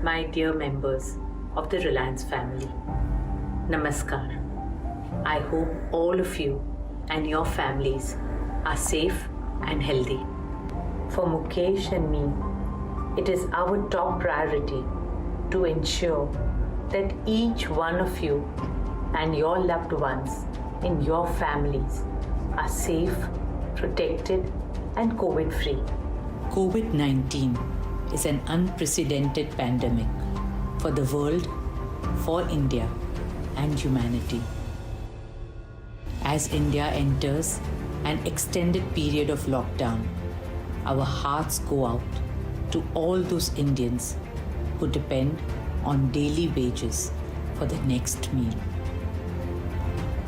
my dear members of the Reliance family. Namaskar. I hope all of you and your families are safe and healthy. For Mukesh and me, it is our top priority to ensure that each one of you and your loved ones in your families are safe, protected, and COVID-free. COVID-19 is an unprecedented pandemic for the world, for India, and humanity. As India enters an extended period of lockdown, our hearts go out to all those Indians who depend on daily wages for the next meal.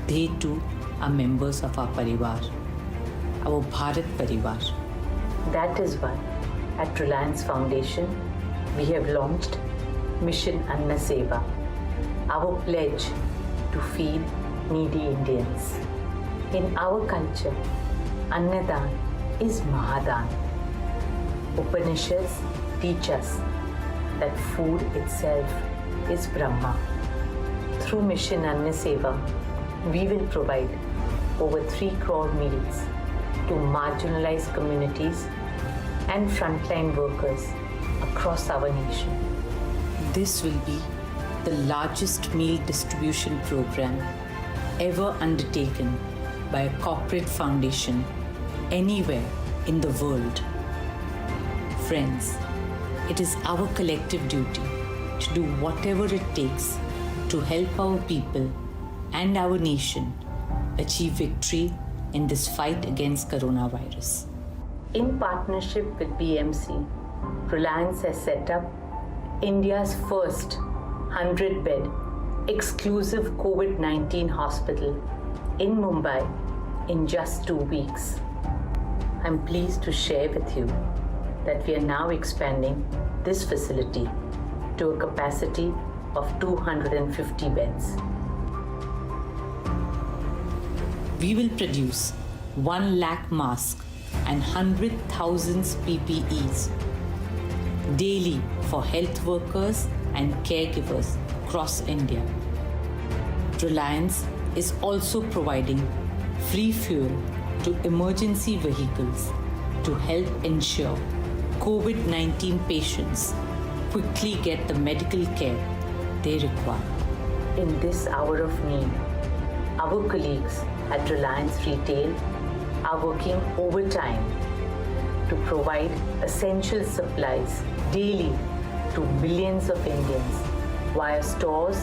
They too are members of our Parivar, our Bharat Parivar. That is why at Reliance Foundation, we have launched Mission Anna Seva, our pledge to feed needy Indians. In our culture, Annadan is Mahadan. Upanishads teach us that food itself is Brahma. Through Mission Anna Seva, we will provide over 3 crore meals to marginalized communities and frontline workers across our nation. This will be the largest meal distribution program ever undertaken by a corporate foundation anywhere in the world. Friends, it is our collective duty to do whatever it takes to help our people and our nation achieve victory in this fight against coronavirus. In partnership with BMC, Reliance has set up India's first 100-bed exclusive COVID-19 hospital in Mumbai in just 2 weeks. I'm pleased to share with you that we are now expanding this facility to a capacity of 250 beds. We will produce 1 lakh masks and 100,000 PPEs daily for health workers and caregivers across India. Reliance is also providing free fuel to emergency vehicles to help ensure COVID-19 patients quickly get the medical care they require. In this hour of need, our colleagues at Reliance Retail are working overtime to provide essential supplies daily to millions of Indians via stores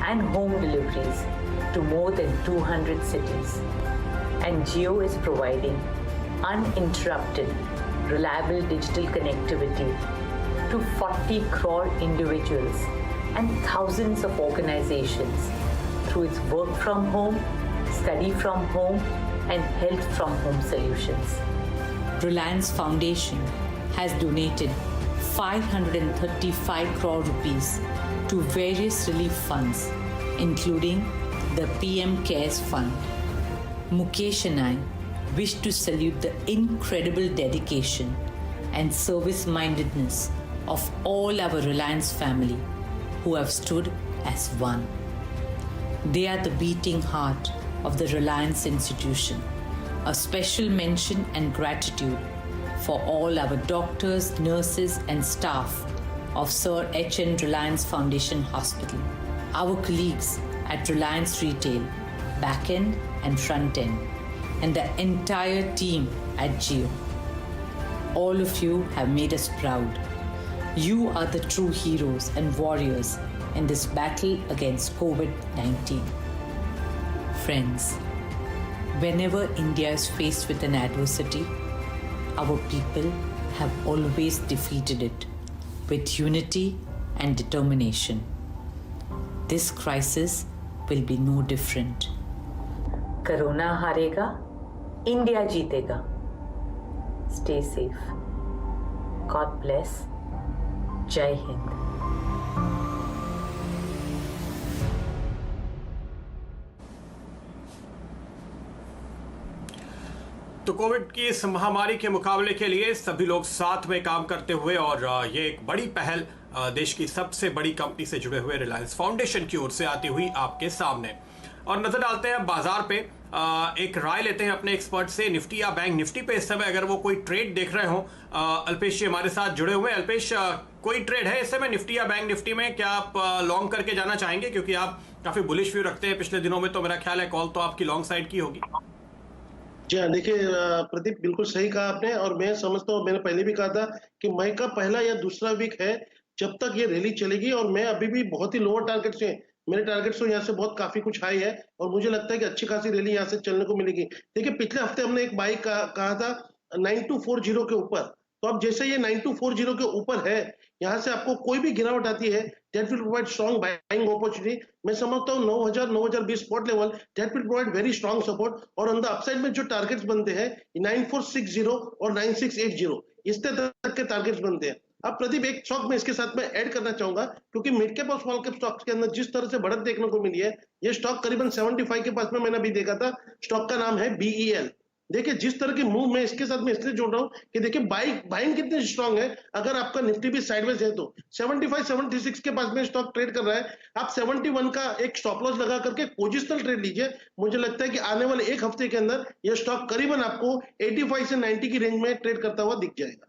and home deliveries to more than 200 cities. And Jio is providing uninterrupted, reliable digital connectivity to 40 crore individuals and thousands of organizations through its work from home, study from home, and health from home solutions. Reliance Foundation has donated 535 crore rupees to various relief funds, including the PM CARES Fund. Mukesh and I wish to salute the incredible dedication and service-mindedness of all our Reliance family who have stood as one. They are the beating heart of the Reliance institution. A special mention and gratitude for all our doctors, nurses, and staff of Sir H.N. Reliance Foundation Hospital, our colleagues at Reliance Retail, back-end and front-end, and the entire team at Jio. All of you have made us proud. You are the true heroes and warriors in this battle against COVID-19. Friends, whenever India is faced with an adversity, our people have always defeated it with unity and determination. This crisis will be no different. Corona हारेगा, India जीतेगा. Stay safe. God bless. Jai Hind. तो Covid की इस महामारी के मुकाबले के लिए सभी लोग साथ में काम करते हुए और ये एक बड़ी पहल देश की सबसे बड़ी कंपनी से जुड़े हुए रिलायंस फाउंडेशन की ओर से आती हुई आपके सामने। और नजर डालते हैं बाजार पे, एक राय लेते हैं अपने एक्सपर्ट से निफ्टी या बैंक निफ्टी पे इस समय अगर वो कोई ट्रेड देख रहे हो। अल्पेश जी हमारे साथ जुड़े हुए हैं। अल्पेश, कोई ट्रेड है इस समय निफ्टी या बैंक निफ्टी में? क्या आप लॉन्ग करके जाना चाहेंगे, क्योंकि आप काफी बुलिश व्यू रखते हैं पिछले दिनों में, तो मेरा ख्याल है कॉल तो आपकी लॉन्ग साइड की होगी। जी हाँ, देखिए प्रदीप, बिल्कुल सही कहा आपने। और मैं समझता हूँ, मैंने पहले भी कहा था कि मई का पहला या दूसरा वीक है जब तक ये रैली चलेगी। और मैं अभी भी बहुत ही लोअर टारगेट से, मेरे टारगेट्स तो यहाँ से बहुत काफी कुछ हाई है और मुझे लगता है कि अच्छी खासी रैली यहाँ से चलने को मिलेगी। देखिए, पिछले हफ्ते हमने एक बाई कहा था 9240 के ऊपर। तो अब जैसे ये 9240 के ऊपर है, यहाँ से आपको कोई भी गिरावट आती है, that will provide strong buying opportunity. मैं समझता हूँ 9000 9020 spot level, that will provide very strong support. और ऑन द अपसाइड में जो टारगेट्स बनते हैं 9460 और 9680, इस तक के टारगेट्स बनते हैं। अब प्रदीप, एक स्टॉक में इसके साथ में ऐड करना चाहूंगा, क्योंकि मिड कैप और स्मॉल कैप स्टॉक्स के अंदर जिस तरह से बढ़त देखने को मिली है, ये स्टॉक करीबन 75 के पास में मैंने अभी देखा था। स्टॉक का नाम है BEL। देखिए, जिस तरह की मूव मैं इसके साथ में इसलिए जोड़ रहा हूं कि देखिए बाइंग कितनी स्ट्रांग है। अगर आपका निफ्टी भी साइडवेज है तो 75 76 के पास में स्टॉक ट्रेड कर रहा है। आप 71 का एक स्टॉप लॉस लगा करके पोजिशनल ट्रेड लीजिए। मुझे लगता है कि आने वाले एक हफ्ते के अंदर यह स्टॉक करीबन आपको 85 से 90 की रेंज में ट्रेड करता हुआ दिख जाएगा।